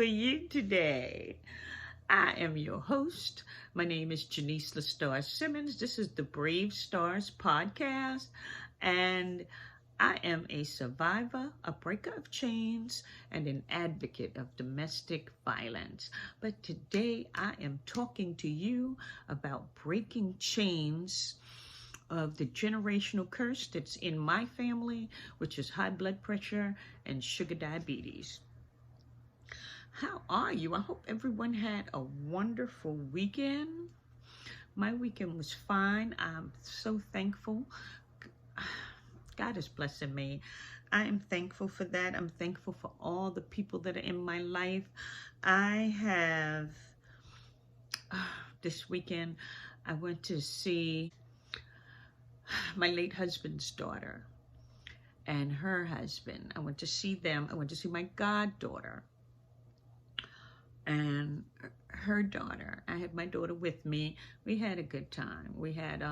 are you today? I am your host. My name is Jenice LaStarr Simmons. This is the Brave Stars podcast, and I am a survivor, a breaker of chains, and an advocate of domestic violence. But today I am talking to you about breaking chains of the generational curse that's in my family, which is high blood pressure and sugar diabetes. How are you? I hope everyone had a wonderful weekend. My weekend was fine. I'm so thankful. God is blessing me. I am thankful for that. I'm thankful for all the people that are in my life. I have, this weekend, I went to see my late husband's daughter and her husband. I went to see them. I went to see my goddaughter and her daughter. I had my daughter with me. We had a good time. We had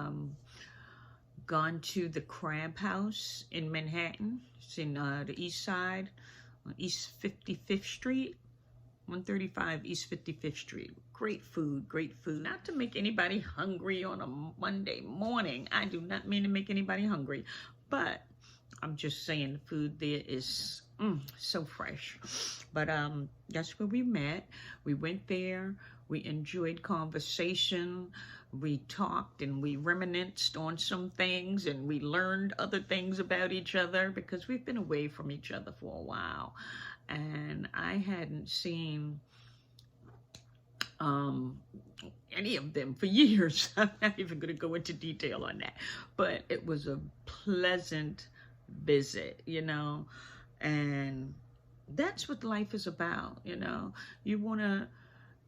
gone to the Crab House in Manhattan. It's in the east side, on East 55th Street, 135 East 55th Street. Great food, great food. Not to make anybody hungry on a Monday morning. I do not mean to make anybody hungry, but I'm just saying the food there is so fresh. But that's where we met. We went there. We enjoyed conversation. We talked and we reminisced on some things, and we learned other things about each other because we've been away from each other for a while. And I hadn't seen any of them for years. I'm not even going to go into detail on that, but it was a pleasant visit, you know, and that's what life is about, you know. You want to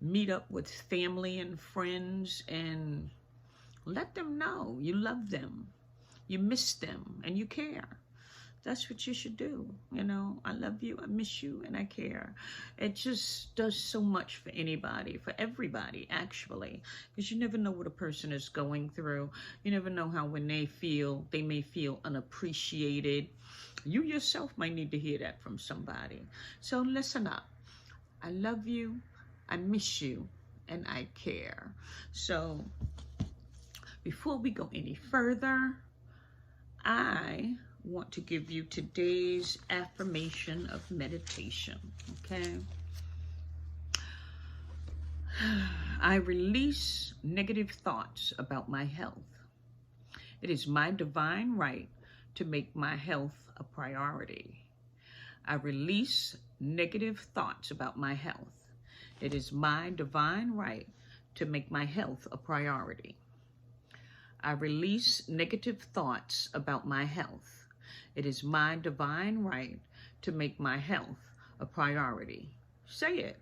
meet up with family and friends and let them know you love them, you miss them, and you care. That's what you should do. You know, I love you, I miss you, and I care. It just does so much for anybody, for everybody, actually, because you never know what a person is going through. You never know how when they may feel unappreciated. You yourself might need to hear that from somebody. So listen up. I love you, I miss you, and I care. So before we go any further, I want to give you today's affirmation of meditation, okay? I release negative thoughts about my health. It is my divine right to make my health a priority. I release negative thoughts about my health. It is my divine right to make my health a priority. I release negative thoughts about my health. It is my divine right to make my health a priority. Say it.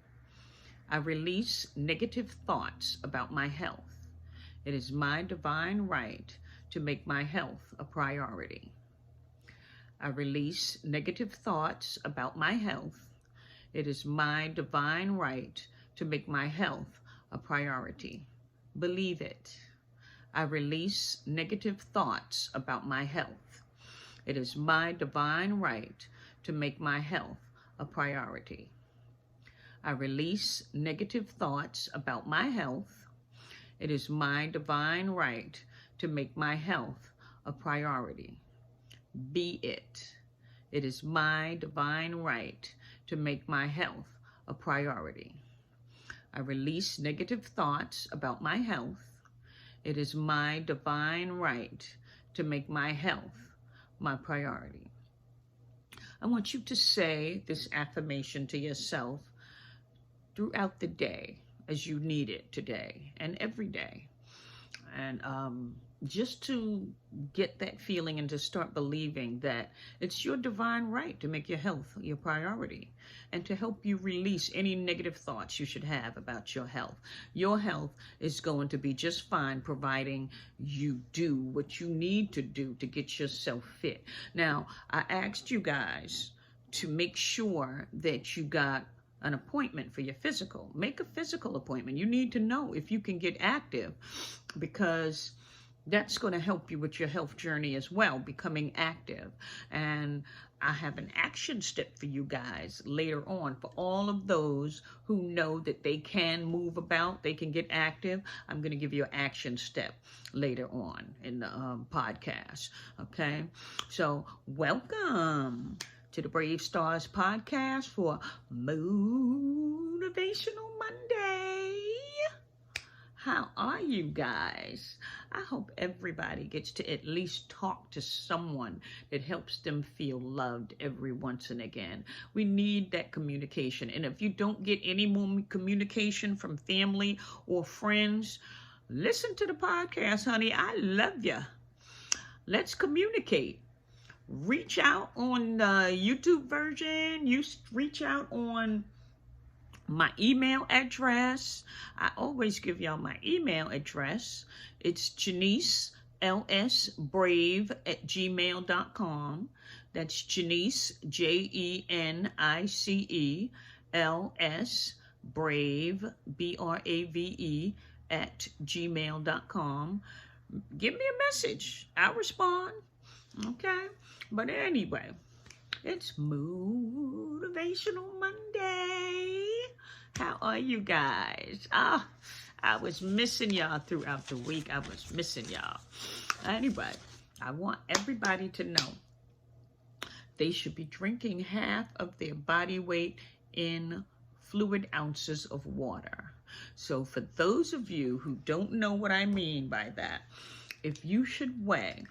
I release negative thoughts about my health. It is my divine right to make my health a priority. I release negative thoughts about my health. It is my divine right to make my health a priority. Believe it. I release negative thoughts about my health. It is my divine right to make my health a priority. I release negative thoughts about my health. It is my divine right to make my health a priority. Be it. It is my divine right to make my health a priority. I release negative thoughts about my health. It is my divine right to make my health my priority. I want you to say this affirmation to yourself throughout the day as you need it today and every day. And just to get that feeling and to start believing that it's your divine right to make your health your priority and to help you release any negative thoughts you should have about your health. Your health is going to be just fine providing you do what you need to do to get yourself fit. Now, I asked you guys to make sure that you got an appointment for your physical. Make a physical appointment. You need to know if you can get active, because That's going to help you with your health journey as well, becoming active. And I have an action step for you guys later on for all of those who know that they can move about, they can get active. I'm going to give you an action step later on in the podcast. Okay, so welcome to the Brave Stars podcast for Motivational Monday. How are you guys? I hope everybody gets to at least talk to someone that helps them feel loved every once and again. We need that communication. And if you don't get any more communication from family or friends, listen to the podcast, honey. I love you. Let's communicate. Reach out on the YouTube version. You reach out on my email address. I always give y'all my email address. It's Jenice, lsbrave@gmail.com. That's Jenice, Jenice, LS, brave, BRAVE, @gmail.com. Give me a message. I'll respond. Okay? But anyway, it's Motivational Monday. How are you guys? I was missing y'all throughout the week. I was missing y'all. Anyway, I want everybody to know they should be drinking half of their body weight in fluid ounces of water. So for those of you who don't know what I mean by that, if you should weigh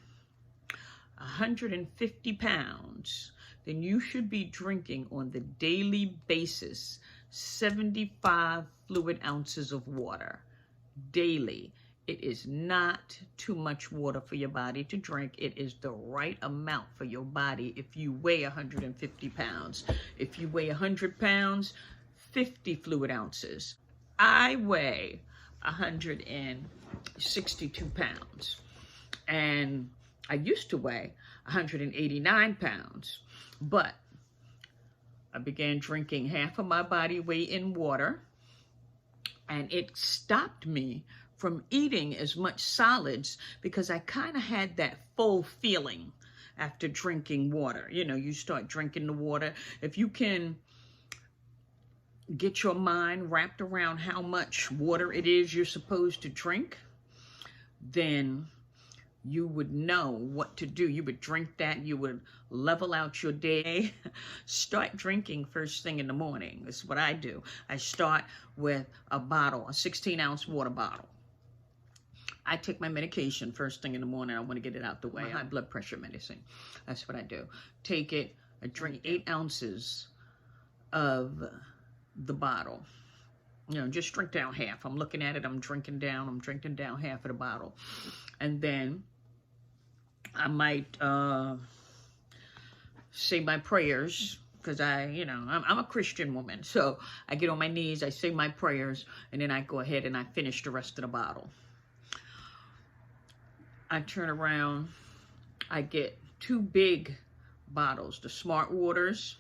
150 pounds, then you should be drinking on the daily basis 75 fluid ounces of water daily. It is not too much water for your body to drink. It is the right amount for your body if you weigh 150 pounds. If you weigh 100 pounds, 50 fluid ounces. I weigh 162 pounds, and I used to weigh 189 pounds, but I began drinking half of my body weight in water, and it stopped me from eating as much solids because I kind of had that full feeling after drinking water. You know, you start drinking the water. If you can get your mind wrapped around how much water it is you're supposed to drink, then you would know what to do. You would drink that. You would level out your day. Start drinking first thing in the morning. That's what I do. I start with a bottle, a 16-ounce water bottle. I take my medication first thing in the morning. I want to get it out the way. High blood pressure medicine. That's what I do. Take it. I drink 8 ounces of the bottle. You know, just drink down half. I'm looking at it. I'm drinking down half of the bottle. And then I might say my prayers, because I'm a Christian woman. So I get on my knees, I say my prayers, and then I go ahead and I finish the rest of the bottle. I turn around, I get 2 big bottles, the Smart Waters,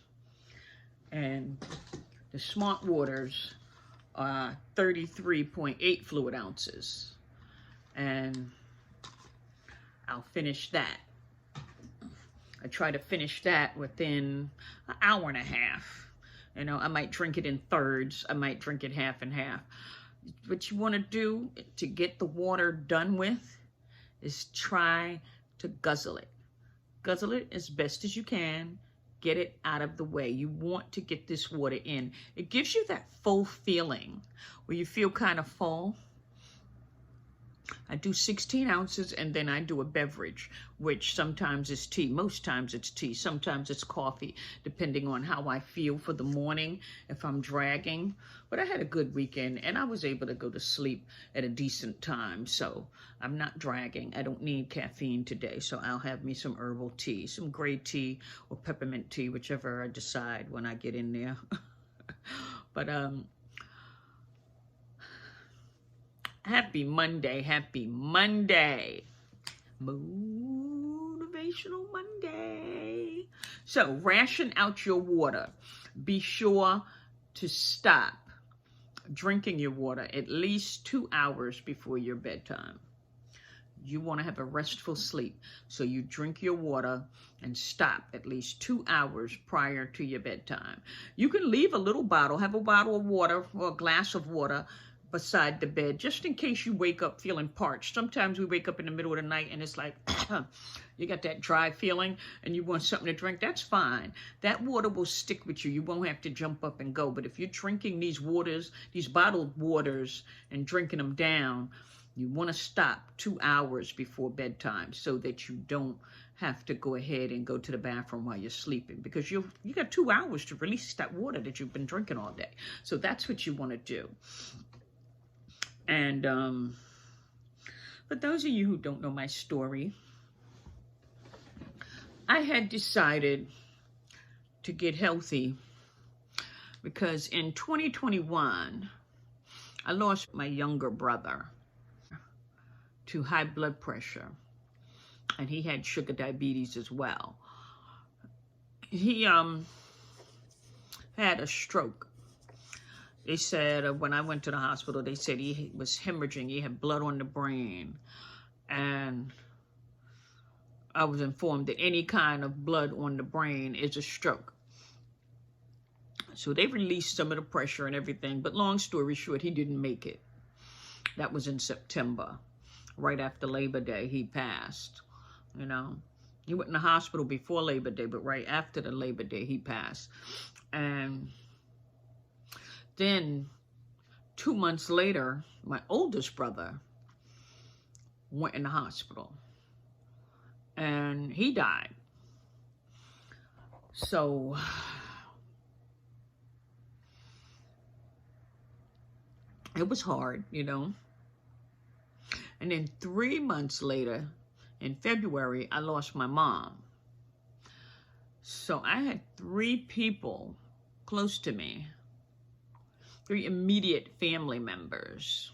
and the Smart Waters are 33.8 fluid ounces. And I'll finish that. I try to finish that within an hour and a half. You know, I might drink it in thirds. I might drink it half and half. What you want to do to get the water done with is try to guzzle it. Guzzle it as best as you can. Get it out of the way. You want to get this water in. It gives you that full feeling where you feel kind of full. I do 16 ounces, and then I do a beverage, which sometimes is tea. Most times it's tea. Sometimes it's coffee, depending on how I feel for the morning, if I'm dragging. But I had a good weekend, and I was able to go to sleep at a decent time, so I'm not dragging. I don't need caffeine today, so I'll have me some herbal tea, some gray tea or peppermint tea, whichever I decide when I get in there. But happy Monday, happy Monday. Motivational Monday. So ration out your water. Be sure to stop drinking your water at least 2 hours before your bedtime. You want to have a restful sleep. So you drink your water and stop at least 2 hours prior to your bedtime. You can leave a little bottle, have a bottle of water or a glass of water beside the bed, just in case you wake up feeling parched. Sometimes we wake up in the middle of the night and it's like, you got that dry feeling and you want something to drink. That's fine. That water will stick with you. You won't have to jump up and go. But if you're drinking these waters, these bottled waters, and drinking them down, you want to stop 2 hours before bedtime so that you don't have to go ahead and go to the bathroom while you're sleeping, because you got 2 hours to release that water that you've been drinking all day. So that's what you want to do. And for those of you who don't know my story, I had decided to get healthy because in 2021, I lost my younger brother to high blood pressure, and he had sugar diabetes as well. He had a stroke. They said, when I went to the hospital, they said he was hemorrhaging. He had blood on the brain. And I was informed that any kind of blood on the brain is a stroke. So they released some of the pressure and everything. But long story short, he didn't make it. That was in September. Right after Labor Day, he passed. You know, he went in the hospital before Labor Day, but right after the Labor Day, he passed. And then 2 months later, my oldest brother went in the hospital and he died. So it was hard, you know. And then 3 months later, in February, I lost my mom. So I had 3 people close to me, 3 immediate family members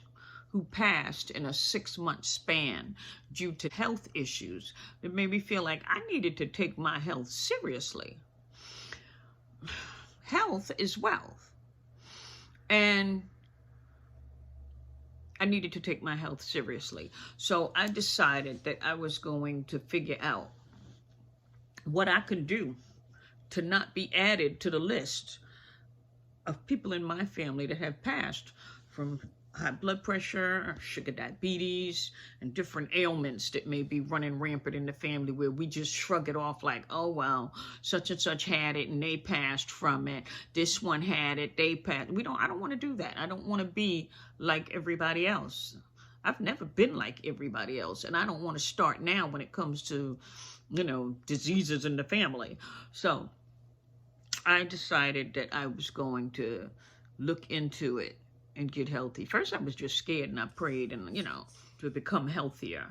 who passed in a 6-month span due to health issues that made me feel like I needed to take my health seriously. Health is wealth. And I needed to take my health seriously. So I decided that I was going to figure out what I could do to not be added to the list of people in my family that have passed from high blood pressure, sugar diabetes, and different ailments that may be running rampant in the family, where we just shrug it off like, oh, well, such and such had it and they passed from it. This one had it, they passed. I don't want to do that. I don't want to be like everybody else. I've never been like everybody else, and I don't want to start now when it comes to, you know, diseases in the family. So I decided that I was going to look into it and get healthy. First, I was just scared, and I prayed, and, you know, to become healthier.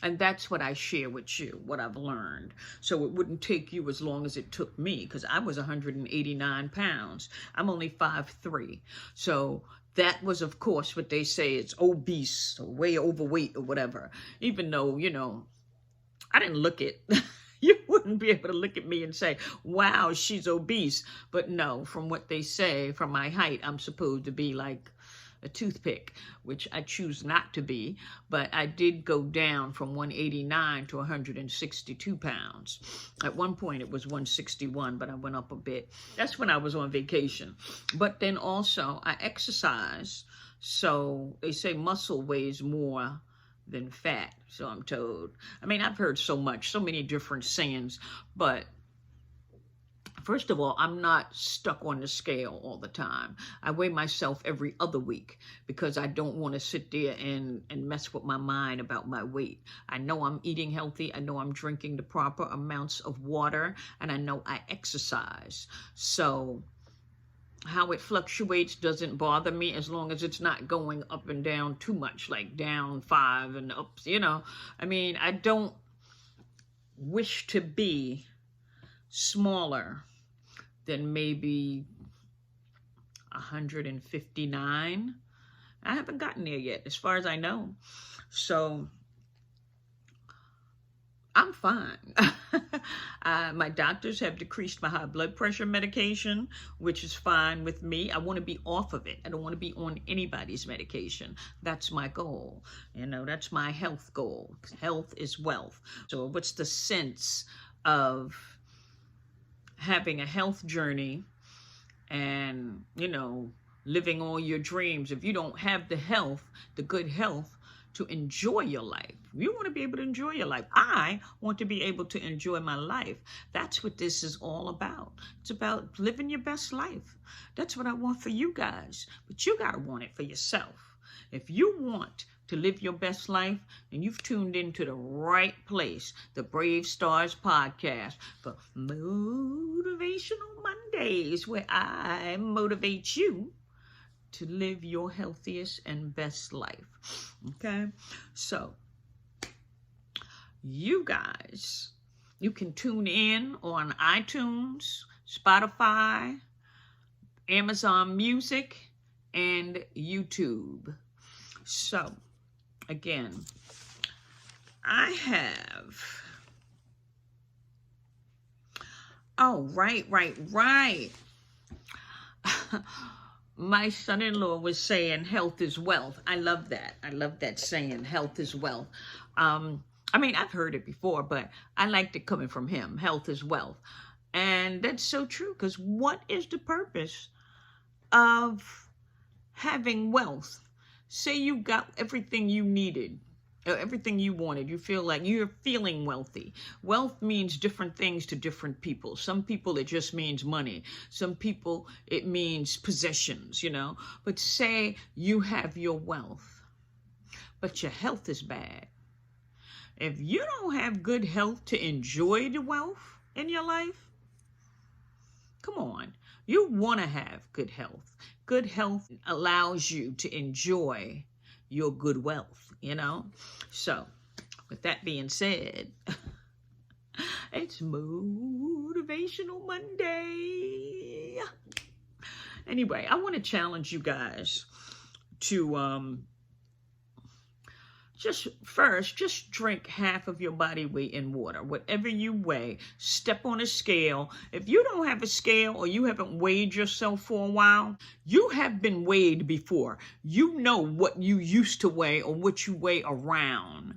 And that's what I share with you, what I've learned. So it wouldn't take you as long as it took me, because I was 189 pounds. I'm only 5'3". So that was, of course, what they say is obese or way overweight or whatever. Even though, you know, I didn't look it. You wouldn't be able to look at me and say, wow, she's obese. But no, from what they say, from my height, I'm supposed to be like a toothpick, which I choose not to be. But I did go down from 189 to 162 pounds. At one point, it was 161, but I went up a bit. That's when I was on vacation. But then also, I exercise. So they say muscle weighs more than fat, so I'm told. I mean, I've heard so many different sayings, but first of all, I'm not stuck on the scale all the time. I weigh myself every other week because I don't want to sit there and mess with my mind about my weight. I know I'm eating healthy. I know I'm drinking the proper amounts of water, and I know I exercise. So how it fluctuates doesn't bother me as long as it's not going up and down too much, like down 5 and up, you know. I mean, I don't wish to be smaller than maybe 159. I haven't gotten there yet, as far as I know. So I'm fine. My doctors have decreased my high blood pressure medication, which is fine with me. I want to be off of it. I don't want to be on anybody's medication. That's my goal. You know, that's my health goal. Health is wealth. So what's the sense of having a health journey and, you know, living all your dreams if you don't have the health, the good health to enjoy your life? You want to be able to enjoy your life. I want to be able to enjoy my life. That's what this is all about. It's about living your best life. That's what I want for you guys. But you got to want it for yourself. If you want to live your best life, then you've tuned into the right place, the Brave Stars podcast for Motivational Mondays, where I motivate you to live your healthiest and best life. Okay? So, you guys, you can tune in on iTunes, Spotify, Amazon Music, and YouTube. So, again, I have... Oh, right. My son-in-law was saying health is wealth. I love that. I love that saying, health is wealth. I mean, I've heard it before, but I liked it coming from him. Health is wealth. And that's so true, because what is the purpose of having wealth? Say you got everything you needed, or everything you wanted. You feel like you're feeling wealthy. Wealth means different things to different people. Some people, it just means money. Some people, it means possessions, you know. But say you have your wealth, but your health is bad. If you don't have good health to enjoy the wealth in your life, come on. You want to have good health. Good health allows you to enjoy your good wealth, you know? So, with that being said, it's Motivational Monday. Anyway, I want to challenge you guys to just drink half of your body weight in water. Whatever you weigh, step on a scale. If you don't have a scale or you haven't weighed yourself for a while, you have been weighed before. You know what you used to weigh or what you weigh around.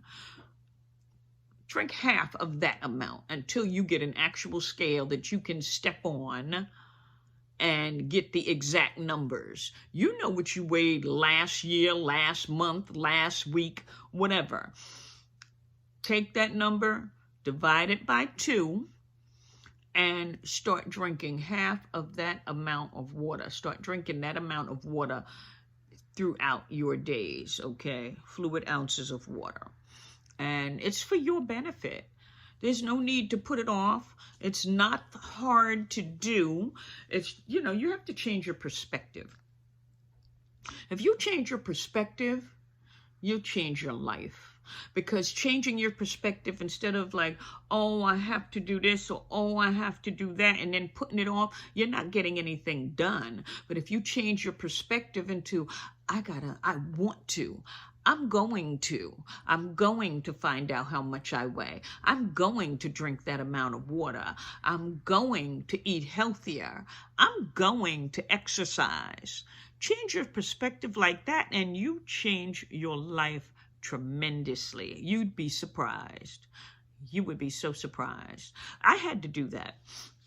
Drink half of that amount until you get an actual scale that you can step on and get the exact numbers. You know what you weighed last year, last month, last week, whatever. Take that number, divide it by 2, and start drinking half of that amount of water. Start drinking that amount of water throughout your days, okay? Fluid ounces of water. And it's for your benefit. There's no need to put it off. It's not hard to do. It's, you know, you have to change your perspective. If you change your perspective, you change your life. Because changing your perspective, instead of like, oh, I have to do this, or oh, I have to do that, and then putting it off, you're not getting anything done. But if you change your perspective into, I want to, I'm going to find out how much I weigh. I'm going to drink that amount of water. I'm going to eat healthier. I'm going to exercise. Change your perspective like that, and you change your life tremendously. You'd be surprised. You would be so surprised. I had to do that.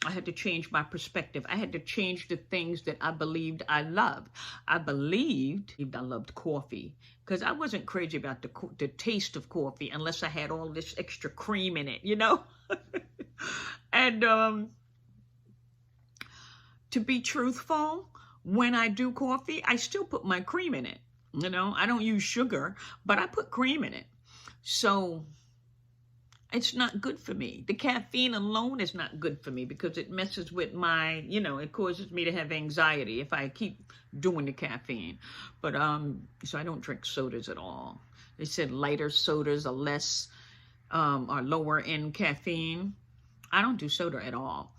I had to change my perspective. I had to change the things that I believed I loved. I believed I loved coffee because I wasn't crazy about the taste of coffee unless I had all this extra cream in it, you know? And to be truthful, when I do coffee, I still put my cream in it. You know, I don't use sugar, but I put cream in it. So it's not good for me. The caffeine alone is not good for me because it messes with my, you know, it causes me to have anxiety if I keep doing the caffeine. But, so I don't drink sodas at all. They said lighter sodas are less, are lower in caffeine. I don't do soda at all.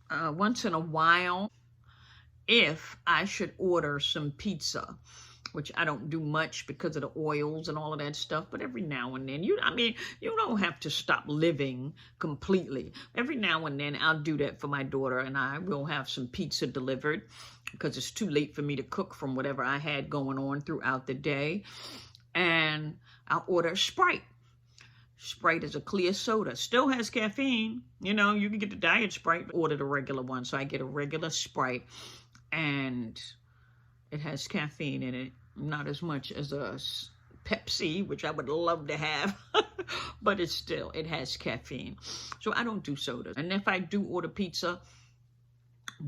Once in a while, if I should order some pizza, which I don't do much because of the oils and all of that stuff. But every now and then, you don't have to stop living completely. Every now and then I'll do that for my daughter, and I will have some pizza delivered because it's too late for me to cook from whatever I had going on throughout the day. And I'll order Sprite. Sprite is a clear soda. Still has caffeine. You know, you can get the diet Sprite, but order the regular one. So I get a regular Sprite, and it has caffeine in it. Not as much as a Pepsi, which I would love to have, but it has caffeine. So I don't do sodas. And if I do order pizza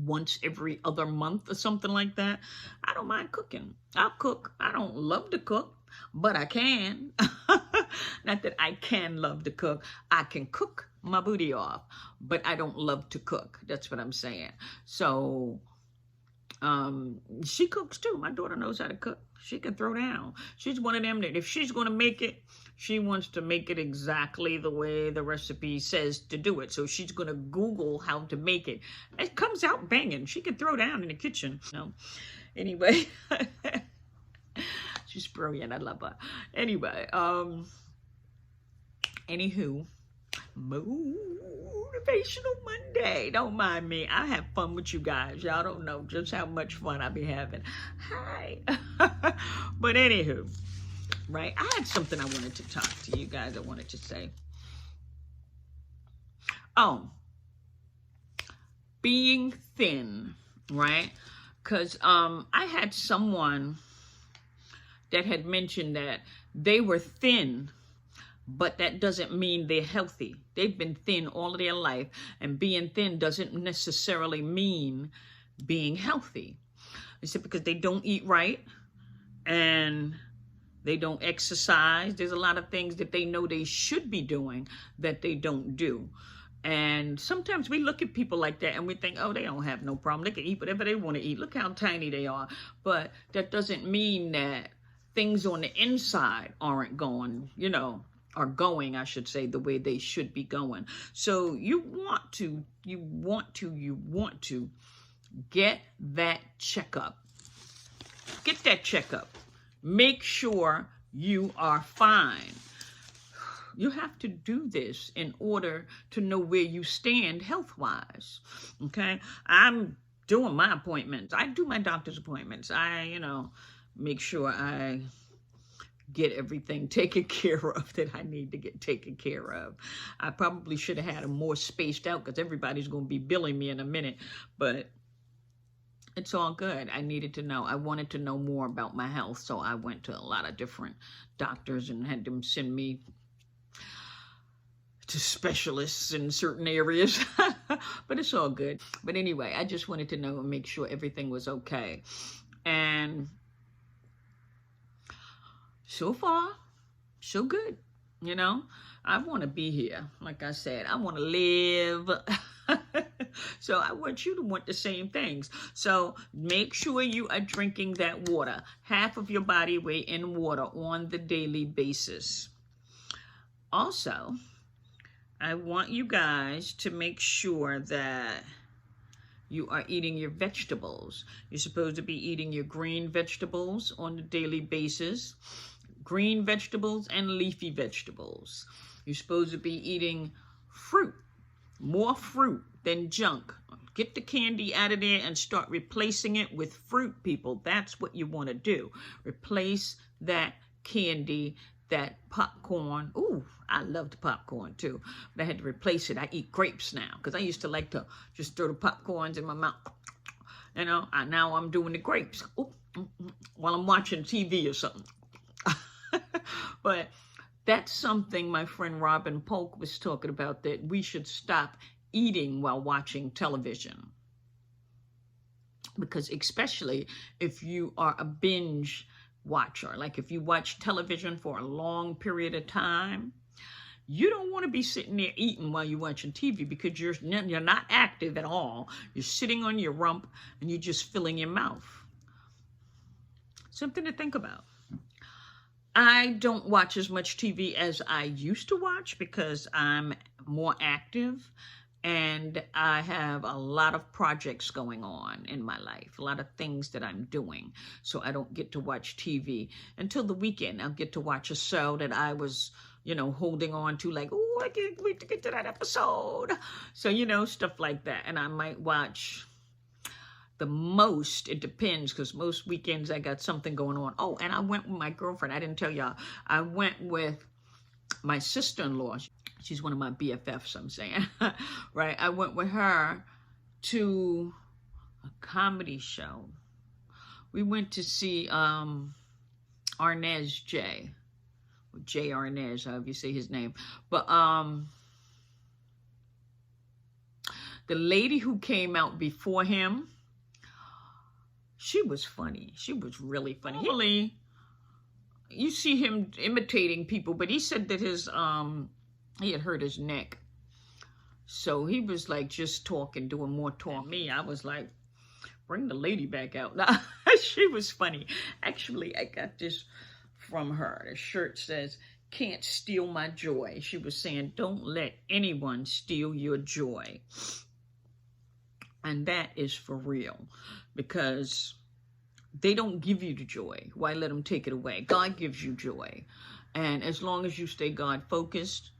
once every other month or something like that, I don't mind cooking. I'll cook. I don't love to cook, but I can. Not that I can love to cook. I can cook my booty off, but I don't love to cook. That's what I'm saying. So she cooks too. My daughter knows how to cook. She can throw down. She's one of them that if she's going to make it, she wants to make it exactly the way the recipe says to do it. So she's going to Google how to make it. It comes out banging. She can throw down in the kitchen. No. Anyway, she's brilliant. I love her. Anyway, anywho, Motivational Monday. Don't mind me. I have fun with you guys. Y'all don't know just how much fun I be having. Hi. But anywho, right? I had something I wanted to talk to you guys. I wanted to say. Oh, being thin, right? Because I had someone that had mentioned that they were thin, but that doesn't mean they're healthy. They've been thin all of their life, and being thin doesn't necessarily mean being healthy. They said because they don't eat right and they don't exercise. There's a lot of things that they know they should be doing that they don't do. And sometimes we look at people like that and we think, oh, they don't have no problem. They can eat whatever they want to eat. Look how tiny they are. But that doesn't mean that things on the inside aren't going, are going, I should say, the way they should be going. So you want to get that checkup. Get that checkup. Make sure you are fine. You have to do this in order to know where you stand health-wise, okay? I'm doing my appointments. I do my doctor's appointments. I, make sure I get everything taken care of that I need to get taken care of. I probably should have had them more spaced out because everybody's going to be billing me in a minute, but it's all good. I needed to know. I wanted to know more about my health, so I went to a lot of different doctors and had them send me to specialists in certain areas, but it's all good. But anyway, I just wanted to know and make sure everything was okay. And so far, so good. I want to be here. Like I said, I want to live. So I want you to want the same things. So make sure you are drinking that water, half of your body weight in water on the daily basis. Also, I want you guys to make sure that you are eating your vegetables. You're supposed to be eating your green vegetables on a daily basis. Green vegetables and leafy vegetables. You're supposed to be eating fruit. More fruit than junk. Get the candy out of there and start replacing it with fruit, people. That's what you want to do. Replace that candy, that popcorn. Ooh, I loved popcorn too. But I had to replace it. I eat grapes now because I used to like to just throw the popcorns in my mouth. Now I'm doing the grapes. Ooh, while I'm watching TV or something. But that's something my friend Robin Polk was talking about, that we should stop eating while watching television. Because especially if you are a binge watcher, like if you watch television for a long period of time, you don't want to be sitting there eating while you're watching TV because you're not active at all. You're sitting on your rump and you're just filling your mouth. Something to think about. I don't watch as much TV as I used to watch because I'm more active and I have a lot of projects going on in my life, a lot of things that I'm doing. So I don't get to watch TV until the weekend. I'll get to watch a show that I was, holding on to, like, oh, I can't wait to get to that episode. So, stuff like that. And I might watch the most, it depends, because most weekends I got something going on. Oh, and I went with my girlfriend. I didn't tell y'all. I went with my sister-in-law. She's one of my BFFs, I'm saying. Right? I went with her to a comedy show. We went to see Arnez J. Jay Arnez, however you say his name. But the lady who came out before him, she was funny. She was really funny. You see him imitating people, but he said that he had hurt his neck. So he was like just talking, doing more talk. Me, I was like, bring the lady back out. She was funny. Actually, I got this from her. The shirt says, "Can't steal my joy." She was saying, don't let anyone steal your joy. And that is for real, because they don't give you the joy. Why let them take it away? God gives you joy. And as long as you stay God focused,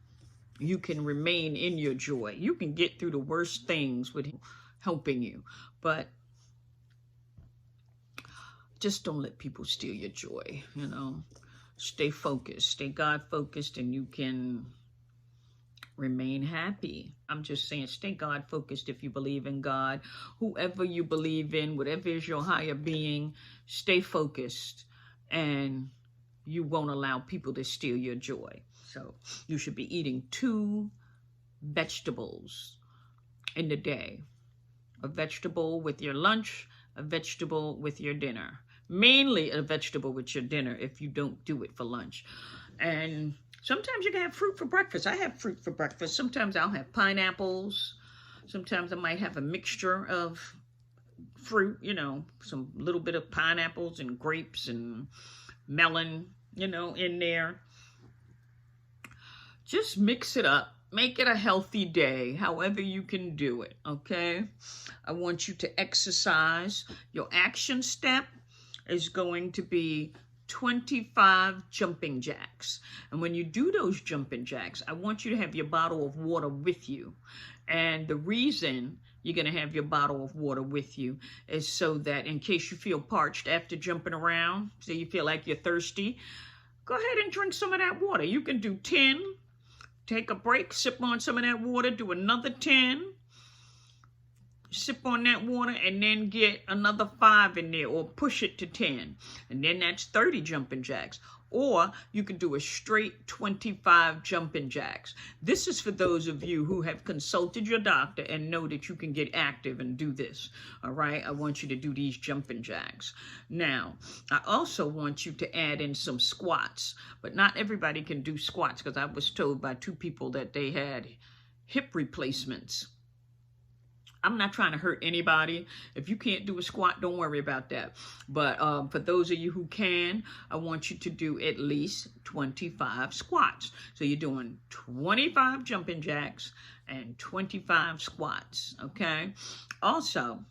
you can remain in your joy. You can get through the worst things with Him helping you. But just don't let people steal your joy, Stay focused, stay God focused, and you can remain happy. I'm just saying, stay God focused if you believe in God. Whoever you believe in, whatever is your higher being, stay focused, and you won't allow people to steal your joy. So you should be eating 2 vegetables in the day. A vegetable with your lunch, a vegetable with your dinner. Mainly a vegetable with your dinner if you don't do it for lunch. And sometimes you can have fruit for breakfast. I have fruit for breakfast. Sometimes I'll have pineapples. Sometimes I might have a mixture of fruit, some little bit of pineapples and grapes and melon, in there. Just mix it up. Make it a healthy day, however you can do it, okay? I want you to exercise. Your action step is going to be 25 jumping jacks. And when you do those jumping jacks, I want you to have your bottle of water with you. And the reason you're going to have your bottle of water with you is so that in case you feel parched after jumping around, so you feel like you're thirsty, go ahead and drink some of that water. You can do 10, take a break, sip on some of that water, do another 10, sip on that water, and then get another 5 in there, or push it to 10, and then that's 30 jumping jacks. Or you can do a straight 25 jumping jacks. This is for those of you who have consulted your doctor and know that you can get active and do this. All right, I want you to do these jumping jacks. Now, I also want you to add in some squats, but not everybody can do squats, because I was told by 2 people that they had hip replacements. I'm not trying to hurt anybody. If you can't do a squat, don't worry about that. But for those of you who can, I want you to do at least 25 squats. So you're doing 25 jumping jacks and 25 squats, okay? Also,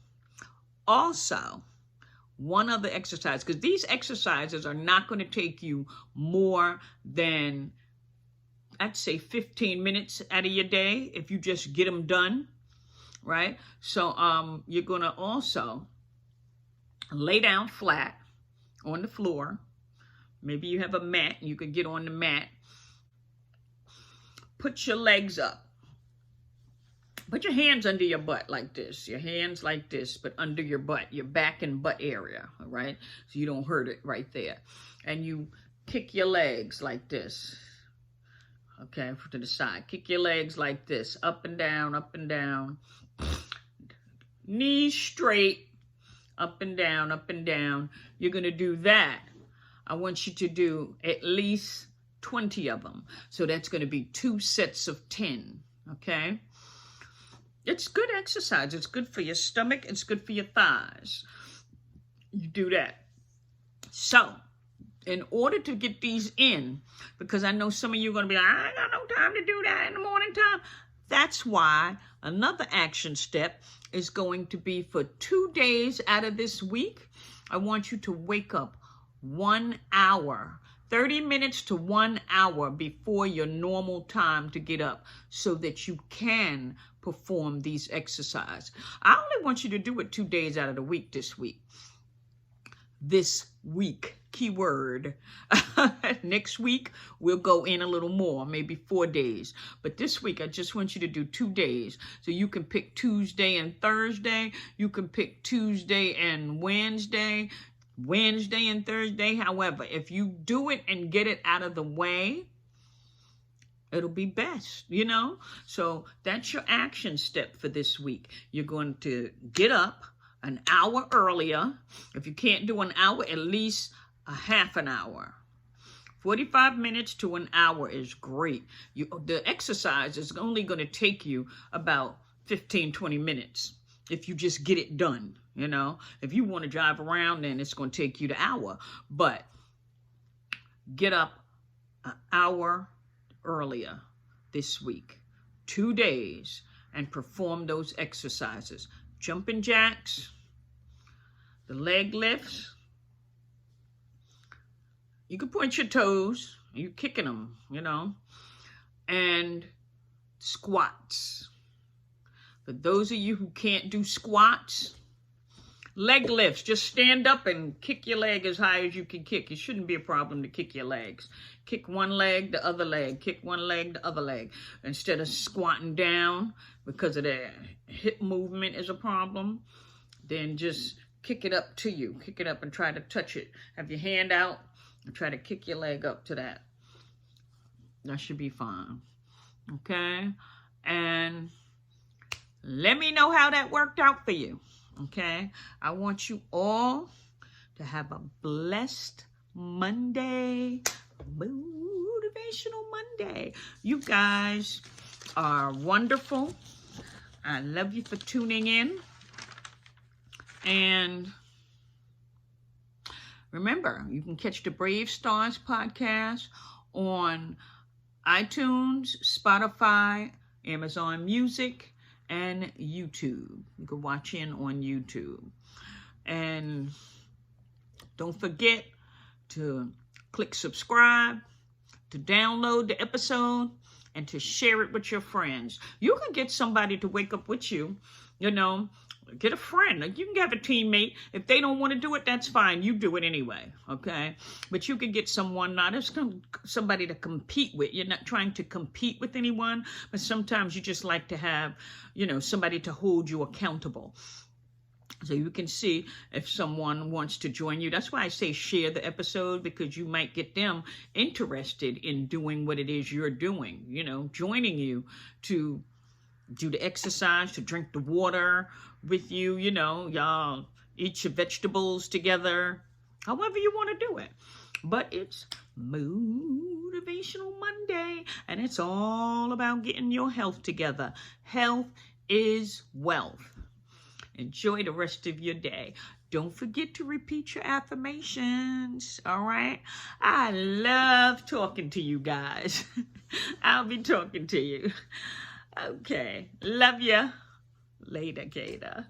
one other exercise, because these exercises are not going to take you more than, I'd say, 15 minutes out of your day if you just get them done. Right? So you're going to also lay down flat on the floor. Maybe you have a mat. You could get on the mat. Put your legs up. Put your hands under your butt like this. Your hands like this, but under your butt, your back and butt area. All right? So you don't hurt it right there. And you kick your legs like this. Okay, to the side. Kick your legs like this. Up and down, up and down. Knees straight, up and down, up and down. You're going to do that. I want you to do at least 20 of them. So that's going to be 2 sets of 10, okay? It's good exercise. It's good for your stomach. It's good for your thighs. You do that. So, in order to get these in, because I know some of you are going to be like, I ain't got no time to do that in the morning time. That's why another action step is going to be for 2 days out of this week. I want you to wake up 1 hour, 30 minutes to 1 hour before your normal time to get up so that you can perform these exercises. I only want you to do it 2 days out of the week this week. This week, keyword. Next week, we'll go in a little more, maybe 4 days. But this week, I just want you to do 2 days. So you can pick Tuesday and Thursday. You can pick Tuesday and Wednesday and Thursday. However, if you do it and get it out of the way, it'll be best, you know? So that's your action step for this week. You're going to get up an hour earlier. If you can't do an hour, at least a half an hour. 45 minutes to an hour is great. The exercise is only going to take you about 15, 20 minutes if you just get it done, you know. If you want to drive around, then it's going to take you the hour. But get up an hour earlier this week, 2 days, and perform those exercises. Jumping jacks, the leg lifts. You can point your toes, you're kicking them, you know, and squats. For those of you who can't do squats, leg lifts, just stand up and kick your leg as high as you can kick. It shouldn't be a problem to kick your legs. Kick one leg, the other leg. Kick one leg, the other leg. Instead of squatting down because of the hip movement is a problem, then just kick it up to you. Kick it up and try to touch it. Have your hand out and try to kick your leg up to that. That should be fine. Okay? And let me know how that worked out for you. Okay? I want you all to have a blessed Monday. Motivational Monday. You guys are wonderful. I love you for tuning in. And remember, you can catch the Brave Stars podcast on iTunes, Spotify, Amazon Music, and YouTube. You can watch in on YouTube. And don't forget to click subscribe, to download the episode, and to share it with your friends. You can get somebody to wake up with you, you know. Get a friend. You can have a teammate. If they don't want to do it, that's fine. You do it anyway, okay? But you can get someone, not just somebody to compete with. You're not trying to compete with anyone, but sometimes you just like to have, you know, somebody to hold you accountable. So you can see if someone wants to join you. That's why I say share the episode, because you might get them interested in doing what it is you're doing, you know, joining you to do the exercise, to drink the water with you, you know, y'all eat your vegetables together, however you want to do it. But it's Motivational Monday, and it's all about getting your health together. Health is wealth. Enjoy the rest of your day. Don't forget to repeat your affirmations, all right? I love talking to you guys. I'll be talking to you. Okay. Love ya. Later, Gator.